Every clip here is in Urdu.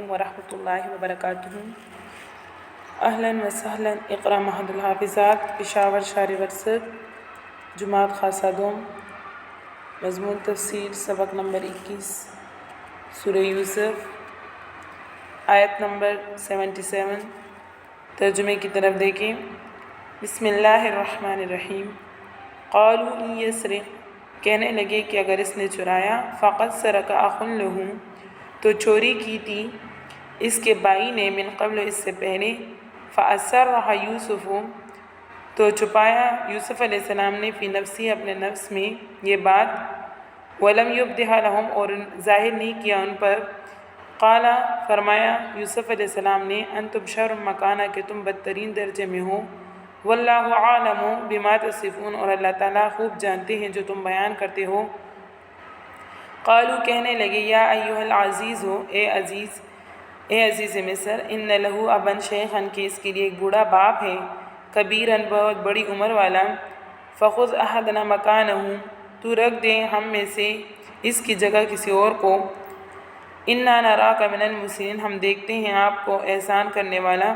علیکم ورحمۃ اللہ وبرکاتہ۔ اہلاً و سہلاً اقرا محد الحافظات پشاور شہر ورثت جماعت خاصہ دوم مضمون تفسیر سبق نمبر 21 سورہ یوسف آیت نمبر 77 ترجمے کی طرف دیکھیں۔ بسم اللہ الرحمن الرحیم۔ قالوا ان یسرق، کہنے لگے کہ اگر اس نے چرایا، فقد سرق اخ لہ، تو چوری کی تھی اس کے بھائی نے، من قبل، اس سے پہلے، فاسرہ یوسف، تو چھپایا یوسف علیہ السلام نے، فی نفسی، اپنے نفس میں، یہ بات، ولم یبدھا لہم، اور ظاہر نہیں کیا ان پر، قال، فرمایا یوسف علیہ السلام نے، انتم شر مکانہ، کہ تم بدترین درجے میں ہو، واللہ عالم بما تصفون، اور اللہ تعالیٰ خوب جانتے ہیں جو تم بیان کرتے ہو۔ قالوا، کہنے لگے، یا ایھا العزیز، اے عزیز مصر، ان لہ ابن شیخا، کہ اس کے لیے ایک بوڑھا باپ ہے، کبیرا، بہت بڑی عمر والا، فخذ احدنا مکانہ، تو رکھ دے ہم میں سے اس کی جگہ کسی اور کو، انا نراک من المحسنین، ہم دیکھتے ہیں آپ کو احسان کرنے والا۔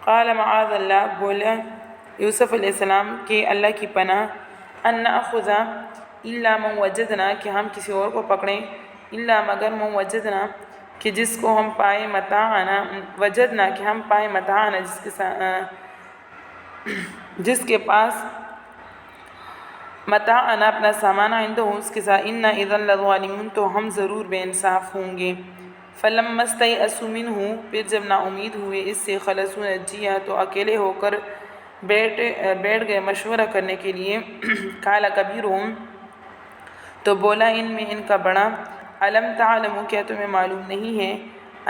قال معاذ اللہ، بولا یوسف علیہ السلام کہ اللہ کی پناہ، ان ناخذ الا من وجدنا، کہ ہم کسی اور کو پکڑیں، الا مگر من وجدنا، کہ جس کو ہم پائیں، متاعنا، وجدنا، کہ ہم پائیں، متاعنا، جس کے پاس، متاعنا، اپنا سامان، عندہ، اس کے ساتھ، انا اذا لظالمون، تو ہم ضرور بے انصاف ہوں گے۔ فلما استیئسوا منہ، پھر جب نا امید ہوئے اس سے، خلصوا نجیہ، تو اکیلے ہو کر بیٹھ گئے مشورہ کرنے کے لیے۔ قال کبیرہم، تو بولا ان میں ان کا بڑا، الم تعلموا، کیا تمہیں معلوم نہیں ہے،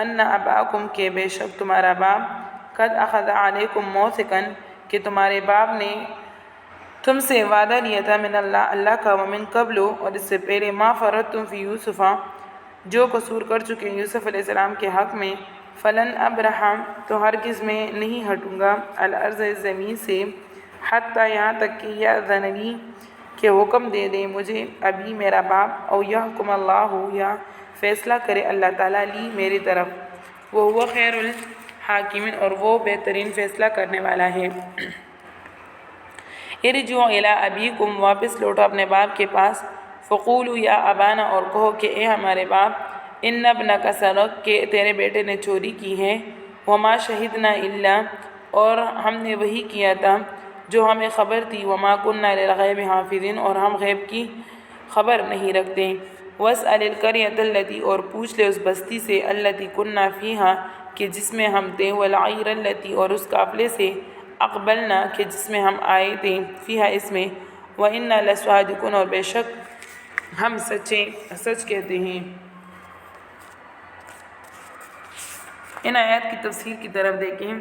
ان اباکم، کہ بے شک تمہارا باپ، قد اخذ علیکم موثقا، کہ تمہارے باپ نے تم سے وعدہ لیا تھا، من اللہ کا، ومن قبل، اور اس سے پہلے، ما فرطتم فی یوسف، جو قصور کر چکے یوسف علیہ السلام کے حق میں، فلن ابرح، تو ہرگز میں نہیں ہٹوں گا، الارض، زمین سے، حتی، یہاں تک کہ یأذن لی، کہ حکم دے دے مجھے ابھی میرا باپ، او یحکم اللہ، یا فیصلہ کرے اللہ تعالیٰ، لی، میری طرف، وہو خیر الحاکمین، اور وہ بہترین فیصلہ کرنے والا ہے۔ ارجعوا الی ابیکم، واپس لوٹو اپنے باپ کے پاس، فقولوا یا ابانا، اور کہو کہ اے ہمارے باپ، ان ابنک سرق، کہ تیرے بیٹے نے چوری کی ہے، وما شہدنا الا، اور ہم نے وہی کیا تھا جو ہمیں خبر تھی، وما کنا للغیب حافظین، اور ہم غیب کی خبر نہیں رکھتے۔ واسأل القریۃ التی، اور پوچھ لے اس بستی سے، التی کنا فیہا، کہ جس میں ہم تھے، والعیر التی، اور اس قافلے سے، اقبلنا، کہ جس میں ہم آئے تھے، فیہا، اس میں، وإنا لصادقون، اور بے شک ہم سچ کہتے ہیں۔ ان آیات کی تفسیر کی طرف دیکھیں۔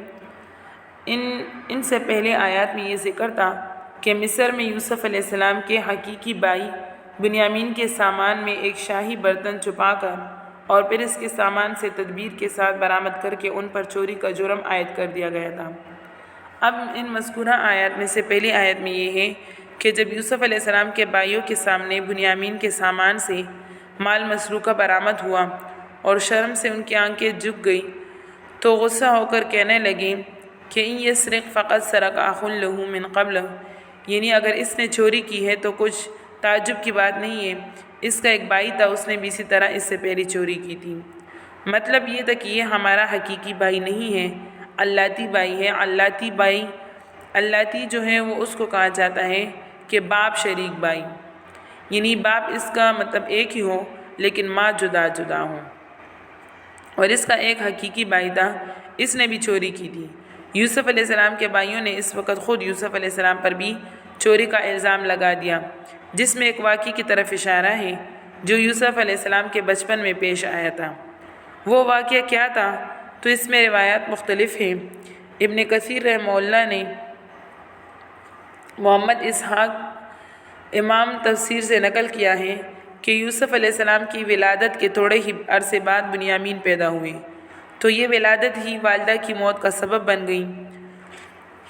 ان سے پہلے آیات میں یہ ذکر تھا کہ مصر میں یوسف علیہ السلام کے حقیقی بھائی بنیامین کے سامان میں ایک شاہی برتن چھپا کر، اور پھر اس کے سامان سے تدبیر کے ساتھ برآمد کر کے ان پر چوری کا جرم عائد کر دیا گیا تھا۔ اب ان مذکورہ آیات میں سے پہلی آیت میں یہ ہے کہ جب یوسف علیہ السلام کے بھائیوں کے سامنے بنیامین کے سامان سے مال مسروقہ برآمد ہوا، اور شرم سے ان کی آنکھیں جھک گئی، تو غصہ ہو کر کہنے لگے کہ ان یسرق فقد سرق اخ لہ من قبل، یعنی اگر اس نے چوری کی ہے تو کچھ تعجب کی بات نہیں ہے، اس کا ایک بھائی تھا، اس نے بھی اسی طرح اس سے پہلے چوری کی تھی۔ مطلب یہ تھا کہ یہ ہمارا حقیقی بھائی نہیں ہے، اللاتی بھائی ہے۔ اللاتی جو ہے وہ اس کو کہا جاتا ہے کہ باپ شریک بھائی، یعنی باپ اس کا مطلب ایک ہی ہو لیکن ماں جدا جدا ہو، اور اس کا ایک حقیقی بھائی تھا، اس نے بھی چوری کی تھی۔ یوسف علیہ السلام کے بھائیوں نے اس وقت خود یوسف علیہ السلام پر بھی چوری کا الزام لگا دیا، جس میں ایک واقعے کی طرف اشارہ ہے جو یوسف علیہ السلام کے بچپن میں پیش آیا تھا۔ وہ واقعہ کیا تھا؟ تو اس میں روایات مختلف ہیں۔ ابن کثیر رحمہ اللہ نے محمد اسحاق امام تفسیر سے نقل کیا ہے کہ یوسف علیہ السلام کی ولادت کے تھوڑے ہی عرصے بعد بنیامین پیدا ہوئے، تو یہ ولادت ہی والدہ کی موت کا سبب بن گئی،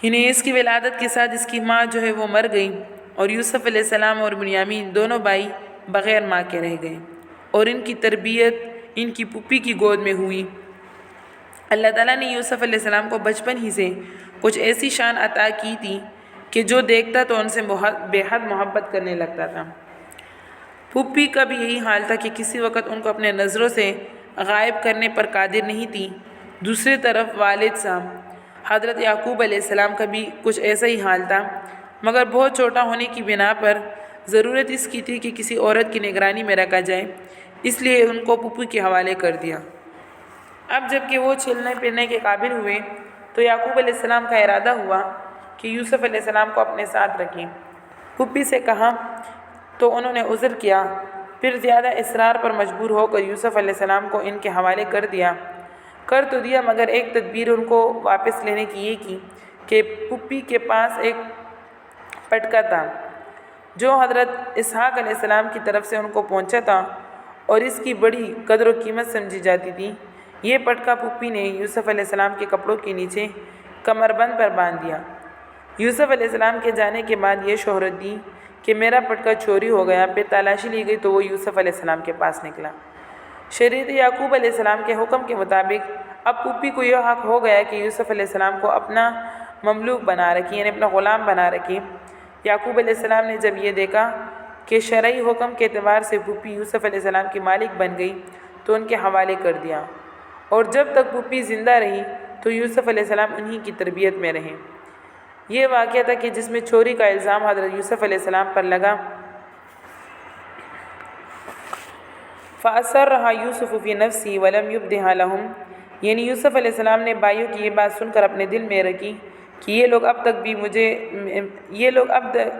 یعنی اس کی ولادت کے ساتھ اس کی ماں جو ہے وہ مر گئی، اور یوسف علیہ السلام اور بنیامین دونوں بھائی بغیر ماں کے رہ گئے، اور ان کی تربیت ان کی پھوپھی کی گود میں ہوئی۔ اللہ تعالیٰ نے یوسف علیہ السلام کو بچپن ہی سے کچھ ایسی شان عطا کی تھی کہ جو دیکھتا تو ان سے بے حد محبت کرنے لگتا تھا۔ پھوپھی کا بھی یہی حال تھا کہ کسی وقت ان کو اپنے نظروں سے غائب کرنے پر قادر نہیں تھی۔ دوسری طرف والد صاحب حضرت یعقوب علیہ السلام کا بھی کچھ ایسا ہی حال تھا، مگر بہت چھوٹا ہونے کی بنا پر ضرورت اس کی تھی کہ کسی عورت کی نگرانی میں رکھا جائے، اس لیے ان کو پھوپھی کے حوالے کر دیا۔ اب جب کہ وہ چلنے پھرنے کے قابل ہوئے تو یعقوب علیہ السلام کا ارادہ ہوا کہ یوسف علیہ السلام کو اپنے ساتھ رکھیں۔ پھوپھی سے کہا تو انہوں نے عذر کیا، پھر زیادہ اصرار پر مجبور ہو کر یوسف علیہ السلام کو ان کے حوالے کر تو دیا، مگر ایک تدبیر ان کو واپس لینے کی یہ کی کہ پھوپھی کے پاس ایک پٹکا تھا جو حضرت اسحاق علیہ السلام کی طرف سے ان کو پہنچا تھا اور اس کی بڑی قدر و قیمت سمجھی جاتی تھی۔ یہ پٹکا پھوپھی نے یوسف علیہ السلام کے کپڑوں کے نیچے کمر بند پر باندھ دیا۔ یوسف علیہ السلام کے جانے کے بعد یہ شہرت دی کہ میرا پٹکا چوری ہو گیا۔ پھر تلاشی لی گئی تو وہ یوسف علیہ السلام کے پاس نکلا۔ شریعت یعقوب علیہ السلام کے حکم کے مطابق اب پھوپھی کو یہ حق ہو گیا کہ یوسف علیہ السلام کو اپنا مملوک بنا رکھے، یعنی اپنا غلام بنا رکھے۔ یعقوب علیہ السلام نے جب یہ دیکھا کہ شرعی حکم کے اعتبار سے پھوپھی یوسف علیہ السلام کی مالک بن گئی تو ان کے حوالے کر دیا، اور جب تک پھوپھی زندہ رہی تو یوسف علیہ السلام انہی کی تربیت میں رہے۔ یہ واقعہ تھا کہ جس میں چوری کا الزام حضرت یوسف علیہ السلام پر لگا۔ فَأَسَرَّهَا يُوسُفُ فِي نَفْسِهِ وَلَمْ يُبْدِهَا لَهُمْ، یعنی یوسف علیہ السلام نے بھائیوں کی یہ بات سن کر اپنے دل میں رکھی کہ یہ لوگ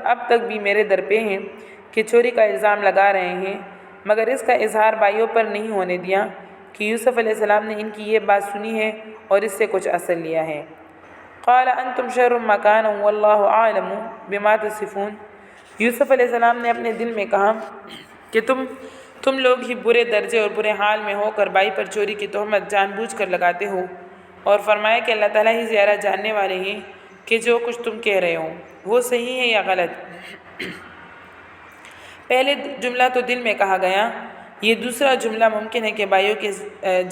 اب تک بھی میرے در پہ ہیں کہ چوری کا الزام لگا رہے ہیں، مگر اس کا اظہار بھائیوں پر نہیں ہونے دیا کہ یوسف علیہ السلام نے ان کی یہ بات سنی ہے اور اس سے کچھ اثر لیا ہے۔ قال انتم شر مکانا واللہ اعلم بما تصفون، یوسف علیہ السلام نے اپنے دل میں کہا کہ تم لوگ ہی برے درجے اور برے حال میں ہو کر بھائی پر چوری کی تہمت جان بوجھ کر لگاتے ہو، اور فرمایا کہ اللہ تعالیٰ ہی زیادہ جاننے والے ہیں کہ جو کچھ تم کہہ رہے ہو وہ صحیح ہے یا غلط۔ پہلے جملہ تو دل میں کہا گیا، یہ دوسرا جملہ ممکن ہے کہ بھائیوں کے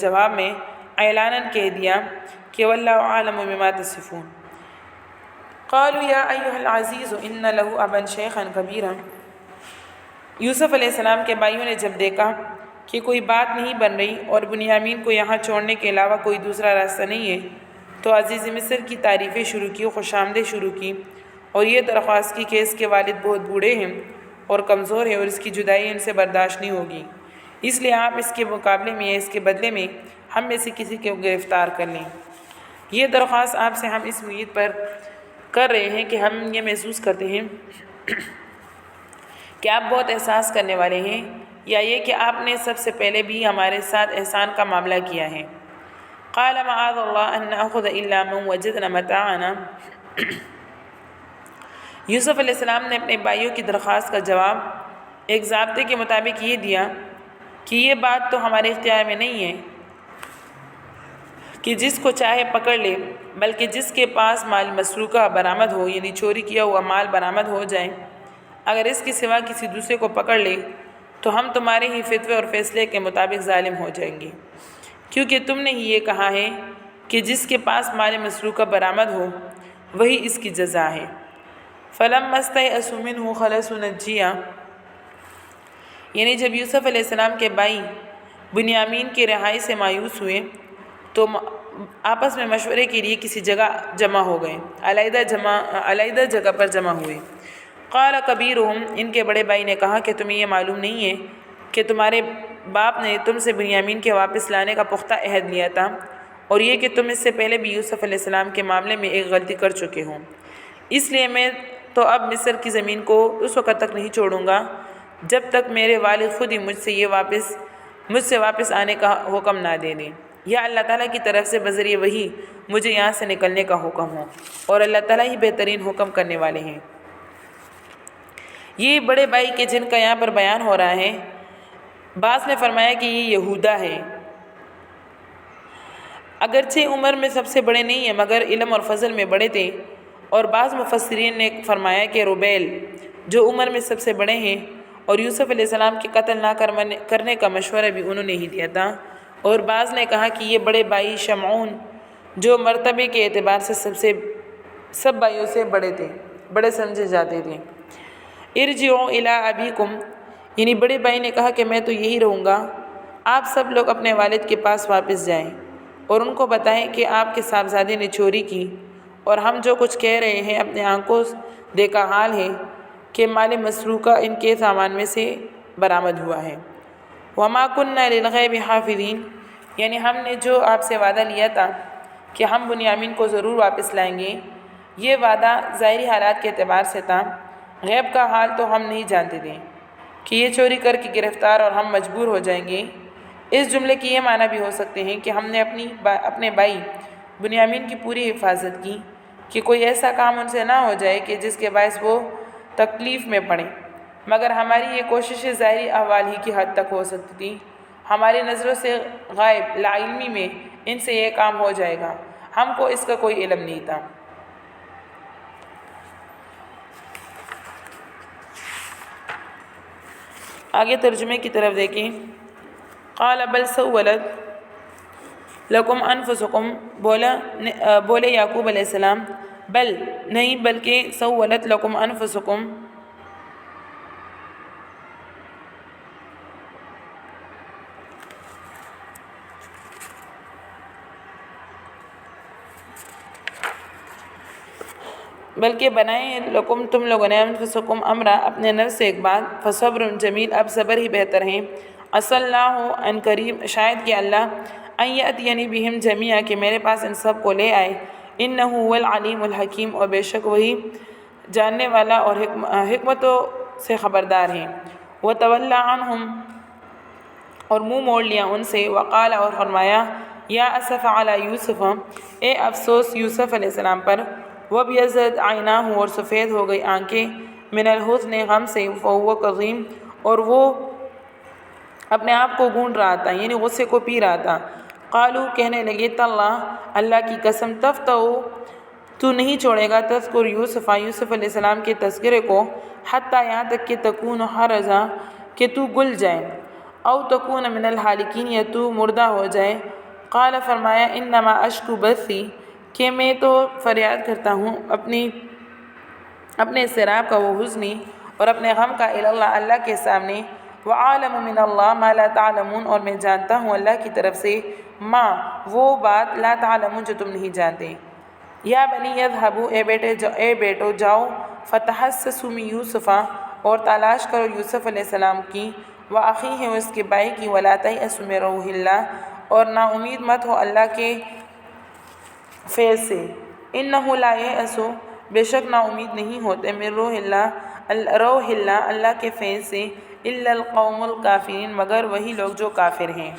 جواب میں اعلاناً کہہ دیا کہ واللہ اعلم بما تصفون۔ قالوا یا ایھا العزیز ان لہ ابا شیخا کبیرا، یوسف علیہ السلام کے بھائیوں نے جب دیکھا کہ کوئی بات نہیں بن رہی اور بنیامین کو یہاں چھوڑنے کے علاوہ کوئی دوسرا راستہ نہیں ہے، تو عزیز مصر کی تعریفیں شروع کی، خوش آمدید شروع کی، اور یہ درخواست کی کہ اس کے والد بہت بوڑھے ہیں اور کمزور ہیں اور اس کی جدائی ان سے برداشت نہیں ہوگی، اس لیے آپ اس کے مقابلے میں یا اس کے بدلے میں ہم میں سے کسی کو گرفتار کر لیں۔ یہ درخواست آپ سے ہم اس امید پر کر رہے ہیں کہ ہم یہ محسوس کرتے ہیں کہ آپ بہت احساس کرنے والے ہیں، یا یہ کہ آپ نے سب سے پہلے بھی ہمارے ساتھ احسان کا معاملہ کیا ہے۔ قال معاذ اللہ ان ناخذ الا من وجدنا متاعنا، یوسف علیہ السلام نے اپنے بھائیوں کی درخواست کا جواب ایک ضابطے کے مطابق یہ دیا کہ یہ بات تو ہمارے اختیار میں نہیں ہے کہ جس کو چاہے پکڑ لے، بلکہ جس کے پاس مال مسروقہ برآمد ہو، یعنی چوری کیا ہوا مال برآمد ہو جائے، اگر اس کے سوا کسی دوسرے کو پکڑ لے تو ہم تمہارے ہی فتوے اور فیصلے کے مطابق ظالم ہو جائیں گے، کیونکہ تم نے ہی یہ کہا ہے کہ جس کے پاس مال مسروقہ برآمد ہو وہی اس کی جزا ہے۔ فَلَمَّا اسْتَيْأَسُوا مِنْهُ خَلَصُوا نَجِّيًّا، یعنی جب یوسف علیہ السلام کے بھائی بنیامین کی رہائی سے مایوس ہوئے تو آپس میں مشورے کے لیے کسی جگہ جمع ہو گئے، علیحدہ جگہ پر جمع ہوئے۔ قال کبیرہم، ان کے بڑے بھائی نے کہا کہ تمہیں یہ معلوم نہیں ہے کہ تمہارے باپ نے تم سے بنیامین کے واپس لانے کا پختہ عہد لیا تھا، اور یہ کہ تم اس سے پہلے بھی یوسف علیہ السلام کے معاملے میں ایک غلطی کر چکے ہو، اس لیے میں تو اب مصر کی زمین کو اس وقت تک نہیں چھوڑوں گا جب تک میرے والد خود ہی مجھ سے واپس آنے کا حکم نہ دے دیں، یا اللہ تعالیٰ کی طرف سے بذریعہ وحی مجھے یہاں سے نکلنے کا حکم ہو، اور اللہ تعالیٰ ہی بہترین حکم کرنے والے ہیں۔ یہ بڑے بھائی کے جن کا یہاں پر بیان ہو رہا ہے، بعض نے فرمایا کہ یہ یہودا ہے، اگرچہ عمر میں سب سے بڑے نہیں ہیں مگر علم اور فضل میں بڑے تھے، اور بعض مفسرین نے فرمایا کہ روبیل جو عمر میں سب سے بڑے ہیں، اور یوسف علیہ السلام کے قتل نہ کرنے کا مشورہ بھی انہوں نے ہی دیا تھا، اور بعض نے کہا کہ یہ بڑے بھائی شمعون جو مرتبے کے اعتبار سے سب بھائیوں سے بڑے تھے، بڑے سمجھے جاتے تھے۔ ارجعوا الی ابیکم، یعنی بڑے بھائی نے کہا کہ میں تو یہی رہوں گا، آپ سب لوگ اپنے والد کے پاس واپس جائیں اور ان کو بتائیں کہ آپ کے صاحبزادے نے چوری کی، اور ہم جو کچھ کہہ رہے ہیں اپنے آنکھوں دیکھا حال ہے کہ مال مسروقہ ان کے سامان میں سے برآمد ہوا ہے۔ وما كنا للغیب حافظین، یعنی ہم نے جو آپ سے وعدہ لیا تھا کہ ہم بنیامین کو ضرور واپس لائیں گے، یہ وعدہ ظاہری حالات کے اعتبار سے تھا، غیب کا حال تو ہم نہیں جانتے تھے کہ یہ چوری کر کے گرفتار اور ہم مجبور ہو جائیں گے۔ اس جملے کی یہ معنی بھی ہو سکتے ہیں کہ ہم نے اپنے بھائی بنیامین کی پوری حفاظت کی کہ کوئی ایسا کام ان سے نہ ہو جائے کہ جس کے باعث وہ تکلیف میں پڑیں، مگر ہماری یہ کوششیں ظاہری احوال ہی کی حد تک ہو سکتی تھی، ہماری نظروں سے غائب لا علمی میں ان سے یہ کام ہو جائے گا، ہم کو اس کا کوئی علم نہیں تھا۔ آگے ترجمے کی طرف دیکھیں۔ قال بل سولت لکم انفسکم، بولے یعقوب علیہ السلام، بل نہیں بلکہ سولت لکم انفسکم، بلکہ بنائے لکم تم لوگوں نے انفسکم امرا اپنے نفس سے ایک بات، فصبر جمیل اب صبر ہی بہتر ہیں، عسى اللہ ان قریب شاید کہ اللہ ان یأتینی بہم جمیعا کہ میرے پاس ان سب کو لے آئے، انہ هو العلیم الحکیم اور بے شک وہی جاننے والا اور حکمتوں سے خبردار ہیں۔ وتولی عنہم اور منہ موڑ لیا ان سے، وقال اور فرمایا، یا اسف علی یوسف اے افسوس یوسف علیہ السلام پر، وابیضت عیناہ اور سفید ہو گئی آنکھیں، من الحزن غم سے، فہو کظیم اور وہ اپنے آپ کو گونڈ رہا تھا، یعنی غصے کو پی رہا تھا۔ قالو کہنے لگے، تاللہ اللہ کی قسم، تفتؤ تو نہیں چھوڑے گا، تذکر یوسف علیہ السلام کے تذکرے کو، حتیٰ یہاں تک کہ تکون حرزا کہ تو گل جائے، او تکون من الحالکین یا تو مردہ ہو جائے۔ قال فرمایا، انما اشکو بثی کہ میں تو فریاد کرتا ہوں اپنے اضطراب کا وہ حزنی اور اپنے غم کا اللہ اللہ کے سامنے، وعالم من اللہ ما لا تعلمون اور میں جانتا ہوں اللہ کی طرف سے ما وہ بات لا تعلمون جو تم نہیں جانتے۔ یا بنی اذهبوا اے بیٹو جاؤ، فتحسسوا من یوسف اور تلاش کرو یوسف علیہ السلام کی، واخیہ اس کے بھائی کی، ولا تیأسوا من روح اللہ اور نا امید مت ہو اللہ کے فیض سے، انہ لا یأس بے شک نا امید نہیں ہوتے، من روح اللہ اللہ کے فیض سے، الا القوم الکافرین مگر وہی لوگ جو کافر ہیں۔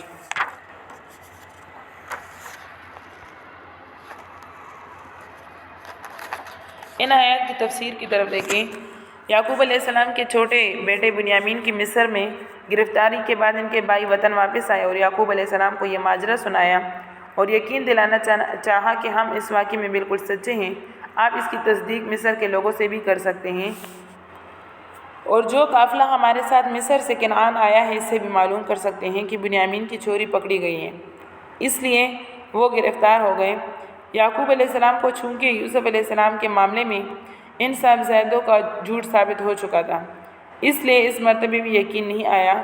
ان آیات کی تفسیر کی طرف دیکھیں۔ یعقوب علیہ السلام کے چھوٹے بیٹے بنیامین کی مصر میں گرفتاری کے بعد ان کے بھائی وطن واپس آئے اور یعقوب علیہ السلام کو یہ ماجرا سنایا اور یقین دلانا چاہا کہ ہم اس واقعے میں بالکل سچے ہیں، آپ اس کی تصدیق مصر کے لوگوں سے بھی کر سکتے ہیں، اور جو قافلہ ہمارے ساتھ مصر سے کنعان آیا ہے اس سے بھی معلوم کر سکتے ہیں کہ بنیامین کی چوری پکڑی گئی ہے، اس لیے وہ گرفتار ہو گئے۔ یعقوب علیہ السلام کو چونکہ یوسف علیہ السلام کے معاملے میں ان صاحبزادوں کا جھوٹ ثابت ہو چکا تھا، اس لیے اس مرتبے بھی یقین نہیں آیا۔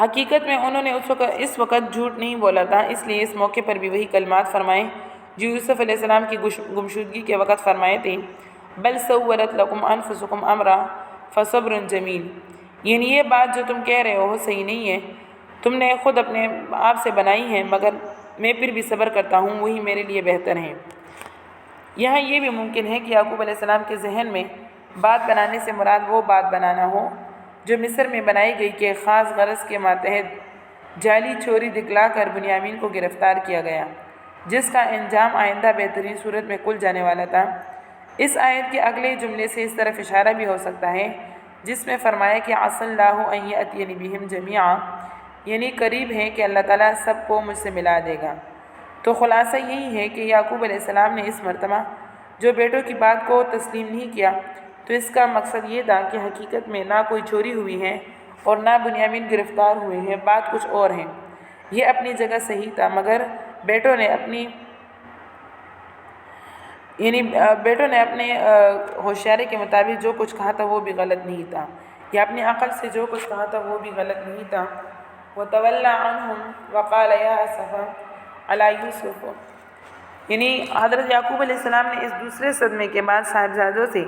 حقیقت میں انہوں نے اس وقت جھوٹ نہیں بولا تھا، اس لیے اس موقع پر بھی وہی کلمات فرمائے جو یوسف علیہ السلام کی گمشدگی کے وقت فرمائے تھے، بل سولت لکم انفسکم امرا فصبر جمیل، یعنی یہ بات جو تم کہہ رہے ہو صحیح نہیں ہے، تم نے خود اپنے آپ سے بنائی ہے، مگر میں پھر بھی صبر کرتا ہوں، وہی میرے لیے بہتر ہے۔ یہاں یہ بھی ممکن ہے کہ یعقوب علیہ السلام کے ذہن میں بات بنانے سے مراد وہ بات بنانا ہو جو مصر میں بنائی گئی کہ خاص غرض کے ماتحت جعلی چوری دکھلا کر بنیامین کو گرفتار کیا گیا، جس کا انجام آئندہ بہترین صورت میں کھل جانے والا تھا۔ اس آیت کے اگلے جملے سے اس طرف اشارہ بھی ہو سکتا ہے جس میں فرمایا کہ عسى اللہ ان یأتینی بہم جمیعا، یعنی قریب ہے کہ اللہ تعالیٰ سب کو مجھ سے ملا دے گا۔ تو خلاصہ یہی ہے کہ یعقوب علیہ السلام نے اس مرتبہ جو بیٹوں کی بات کو تسلیم نہیں کیا تو اس کا مقصد یہ تھا کہ حقیقت میں نہ کوئی چوری ہوئی ہے اور نہ بنیامین گرفتار ہوئے ہیں، بات کچھ اور ہے۔ یہ اپنی جگہ صحیح تھا، مگر بیٹوں نے اپنے ہوشیاری کے مطابق جو کچھ کہا تھا وہ بھی غلط نہیں تھا، یا اپنی عقل سے جو کچھ کہا تھا وہ بھی غلط نہیں تھا۔ وَتَوَلَّى عَنْهُمْ وَقَالَ يَا أَسَفَ عَلَى يُوسُفَ، یعنی حضرت یعقوب علیہ السلام نے اس دوسرے صدمے کے بعد صاحبزادوں سے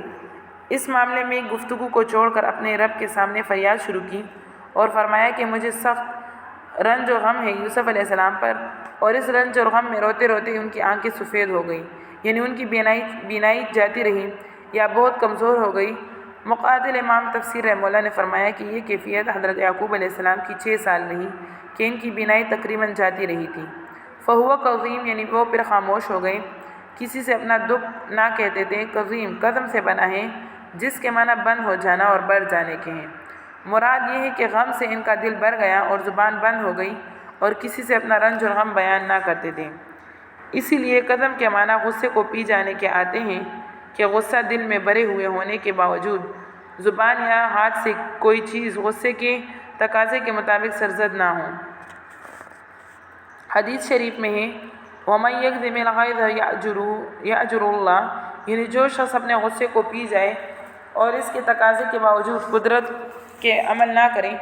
اس معاملے میں گفتگو کو چھوڑ کر اپنے رب کے سامنے فریاد شروع کی اور فرمایا کہ مجھے سخت رنج و غم ہے یوسف علیہ السلام پر، اور اس رنج اور غم میں روتے روتے ان کی آنکھیں سفید ہو گئی، یعنی ان کی بینائی جاتی رہی یا بہت کمزور ہو گئی۔ مقاتل امام تفسیر رحمہ اللہ نے فرمایا کہ یہ کیفیت حضرت یعقوب علیہ السلام کی 6 سال رہی کہ ان کی بینائی تقریباً جاتی رہی تھی۔ فہو قظیم، یعنی وہ پھر خاموش ہو گئے، کسی سے اپنا دکھ نہ کہتے تھے۔ قظیم قدم سے بنا ہے، جس کے معنی بند ہو جانا اور بڑھ جانے کے ہیں۔ مراد یہ ہے کہ غم سے ان کا دل بھر گیا اور زبان بند ہو گئی اور کسی سے اپنا رنج اور غم بیان نہ کرتے تھے۔ اسی لیے قدم کے معنی غصے کو پی جانے کے آتے ہیں کہ غصہ دل میں بھرے ہوئے ہونے کے باوجود زبان یا ہاتھ سے کوئی چیز غصے کے تقاضے کے مطابق سرزد نہ ہو۔ حدیث شریف میں ہے وَمَن يَكْظِمِ الْغَيْظَ يَأْجُرُ اللَّهُ، یعنی جو شخص اپنے غصے کو پی جائے اور اس کے تقاضے کے باوجود قدرت کے عمل نہ کرے،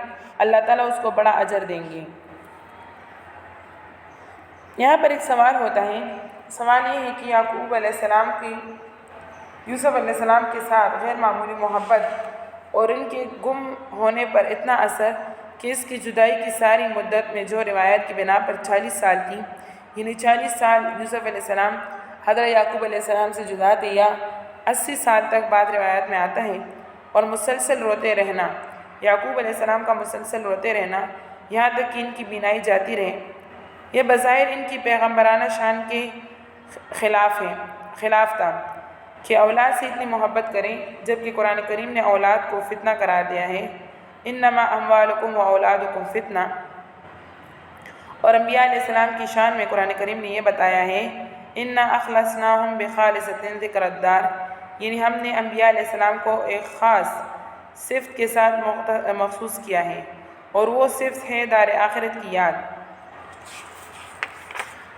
اللہ تعالیٰ اس کو بڑا اجر دیں گے۔ یہاں پر ایک سوال ہوتا ہے، سوال یہ ہے کہ یعقوب علیہ السلام کی یوسف علیہ السلام کے ساتھ غیر معمولی محبت اور ان کے گم ہونے پر اتنا اثر کہ اس کی جدائی کی ساری مدت میں جو روایت کی بنا پر 40 سال تھی، یعنی 40 سال یوسف علیہ السلام حضرت یعقوب علیہ السلام سے جدا تھے، یا 80 سال تک بعد روایت میں آتا ہے، اور مسلسل روتے رہنا، یعقوب علیہ السلام کا مسلسل روتے رہنا یہاں تک کہ ان کی بینائی جاتی رہے، یہ بظاہر ان کی پیغمبرانہ شان کے خلاف تھا کہ اولاد سے اتنی محبت کریں، جبکہ قرآن کریم نے اولاد کو فتنہ قرار دیا ہے۔ انما اموالکم و اولادکم فتنہ، اور انبیاء علیہ السلام کی شان میں قرآن کریم نے یہ بتایا ہے انا اخلصناہم بخالصۃ ذکر الدار، یعنی ہم نے انبیاء علیہ السلام کو ایک خاص صفت کے ساتھ مخصوص کیا ہے، اور وہ صفت ہے دار آخرت کی یاد۔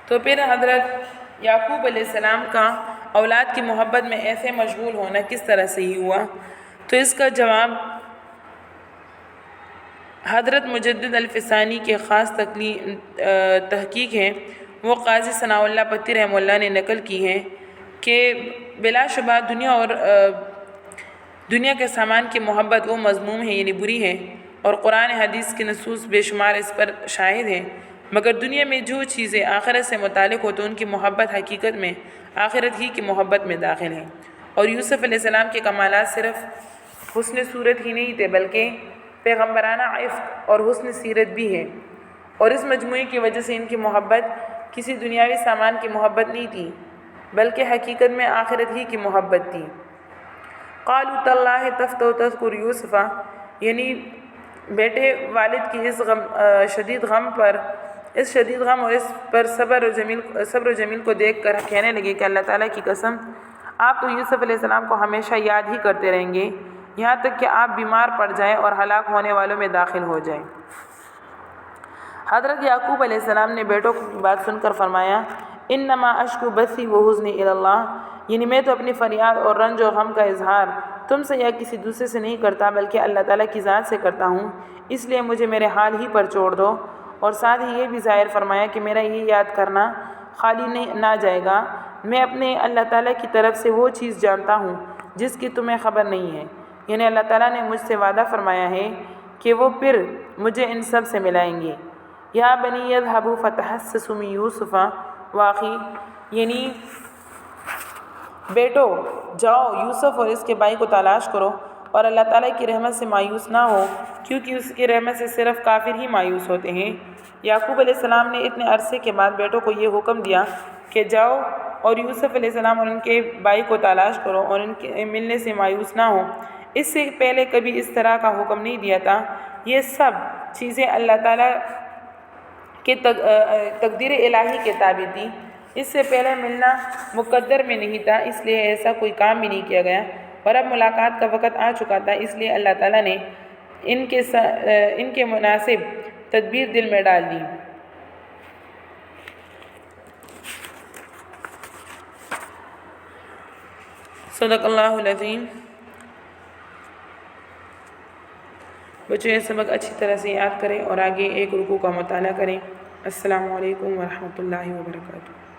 تو پھر حضرت یعقوب علیہ السلام کا اولاد کی محبت میں ایسے مشغول ہونا کس طرح سے ہی ہوا؟ تو اس کا جواب حضرت مجدد الفسانی کے خاص تحقیق ہے، وہ قاضی ثناء اللہ پتی رحمہ اللہ نے نقل کی ہے کہ بلا شبہ دنیا کے سامان کی محبت وہ مذموم ہے، یعنی بری ہے، اور قرآن حدیث کی نصوص بے شمار اس پر شاہد ہیں، مگر دنیا میں جو چیزیں آخرت سے متعلق ہو تو ان کی محبت حقیقت میں آخرت ہی کی محبت میں داخل ہیں۔ اور یوسف علیہ السلام کے کمالات صرف حسن صورت ہی نہیں تھے، بلکہ پیغمبرانہ عفت اور حسن سیرت بھی ہے، اور اس مجموعے کی وجہ سے ان کی محبت کسی دنیاوی سامان کی محبت نہیں تھی، بلکہ حقیقت میں آخرت ہی کی محبت تھی۔ قالوا تاللہ تفتأ تذکر یوسف، یعنی بیٹے والد کی اس شدید غم اور اس پر صبر و جمیل کو دیکھ کر کہنے لگے کہ اللہ تعالیٰ کی قسم آپ تو یوسف علیہ السلام کو ہمیشہ یاد ہی کرتے رہیں گے، یہاں تک کہ آپ بیمار پڑ جائیں اور ہلاک ہونے والوں میں داخل ہو جائیں۔ حضرت یعقوب علیہ السلام نے بیٹوں کی بات سن کر فرمایا انما اشکو بثی وحزنی الی اللہ، یعنی میں تو اپنی فریاد اور رنج و غم کا اظہار تم سے یا کسی دوسرے سے نہیں کرتا، بلکہ اللہ تعالیٰ کی ذات سے کرتا ہوں، اس لیے مجھے میرے حال ہی پر چھوڑ دو۔ اور ساتھ ہی یہ بھی ظاہر فرمایا کہ میرا یہ یاد کرنا خالی نہ جائے گا، میں اپنے اللہ تعالیٰ کی طرف سے وہ چیز جانتا ہوں جس کی تمہیں خبر نہیں ہے، یعنی اللہ تعالیٰ نے مجھ سے وعدہ فرمایا ہے کہ وہ پھر مجھے ان سب سے ملائیں گے۔ یا بنی اذهبوا فتحسسوا من یوسف واخی، یعنی بیٹو جاؤ یوسف اور اس کے بھائی کو تلاش کرو، اور اللہ تعالیٰ کی رحمت سے مایوس نہ ہو، کیونکہ اس کی رحمت سے صرف کافر ہی مایوس ہوتے ہیں۔ یعقوب علیہ السلام نے اتنے عرصے کے بعد بیٹوں کو یہ حکم دیا کہ جاؤ اور یوسف علیہ السلام اور ان کے بھائی کو تلاش کرو اور ان کے ملنے سے مایوس نہ ہو، اس سے پہلے کبھی اس طرح کا حکم نہیں دیا تھا۔ یہ سب چیزیں اللہ تعالیٰ کے تقدیر الہی کے تابع تھی، اس سے پہلے ملنا مقدر میں نہیں تھا، اس لیے ایسا کوئی کام بھی نہیں کیا گیا، اور اب ملاقات کا وقت آ چکا تھا، اس لیے اللہ تعالیٰ نے ان کے مناسب تدبیر دل میں ڈال لی۔ صدق اللہ العظیم۔ بچوں یہ سبق اچھی طرح سے یاد کریں اور آگے ایک رکوع کا مطالعہ کریں۔ السلام علیکم ورحمۃ اللہ وبرکاتہ۔